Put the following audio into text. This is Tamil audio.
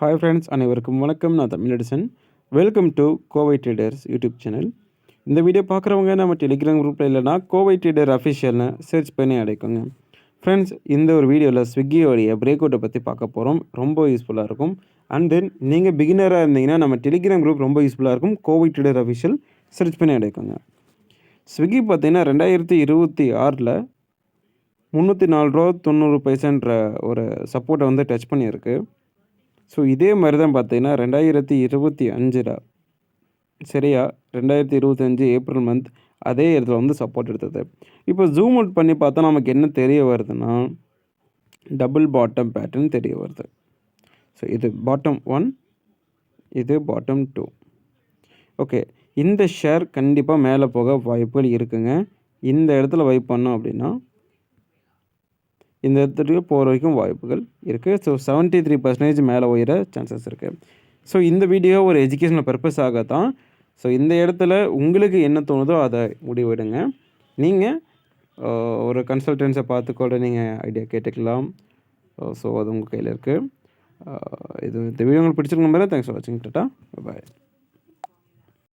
ஹாய் ஃப்ரெண்ட்ஸ், அனைவருக்கும் வணக்கம். நான் Tamil Edison. Welcome to Kovai traders YouTube channel. இந்த வீடியோ பார்க்குறவங்க நம்ம டெலிகிராம் குரூப்பில் இல்லைனா கோவை ட்ரேடர் அஃபிஷியல்னு சர்ச் பண்ணி அடைக்குங்க. ஃப்ரெண்ட்ஸ், இந்த ஒரு வீடியோவில் ஸ்விக்கியோடைய பிரேக் அவுட்டை பற்றி பார்க்க போகிறோம். ரொம்ப யூஸ்ஃபுல்லாக இருக்கும். அண்ட் தென் நீங்கள் பிகினராக இருந்தீங்கன்னா நம்ம டெலிகிராம் குரூப் ரொம்ப யூஸ்ஃபுல்லாக இருக்கும். கோவை ட்ரேடர் அஃபிஷியல் சர்ச் பண்ணி அடைக்குங்க. ஸ்விக்கி பார்த்தீங்கன்னா 2026 $304.90 ஒரு சப்போர்ட்டை வந்து டச் பண்ணியிருக்கு. ஸோ இதே மாதிரி தான் பார்த்தீங்கன்னா 2025 சரியா 2025 ஏப்ரல் மந்த் அதே இடத்துல வந்து சப்போர்ட் எடுத்தது. இப்போ ஜூம் அவுட் பண்ணி பார்த்தா நமக்கு என்ன தெரிய வருதுன்னா, டபுள் பாட்டம் பேட்டர்ன் தெரிய வருது. ஸோ இது பாட்டம் 1, இது பாட்டம் 2. ஓகே, இந்த ஷேர் கண்டிப்பாக மேலே போக வாய்ப்புகள் இருக்குங்க. இந்த இடத்துல வைப் பண்ணோம் அப்படின்னா இந்த இடத்துக்கு போகிற வரைக்கும் வாய்ப்புகள் இருக்குது. ஸோ 73% மேலே உயர சான்சஸ் இருக்குது. ஸோ இந்த வீடியோ ஒரு எஜுகேஷனல் பர்பஸாக தான். ஸோ இந்த இடத்துல உங்களுக்கு என்ன தோணுதோ அதை முடிவெடுங்க. நீங்கள் ஒரு கன்சல்டன்ஸை பார்த்து கூட நீங்கள் ஐடியா கேட்டுக்கலாம். ஸோ அது உங்கள் கையில் இருக்குது. இந்த வீடியோ உங்களுக்கு பிடிச்சிருக்கும் நம்புறேன். தேங்க்ஸ் ஃபார் வாட்சிங். டாடா, பாய்.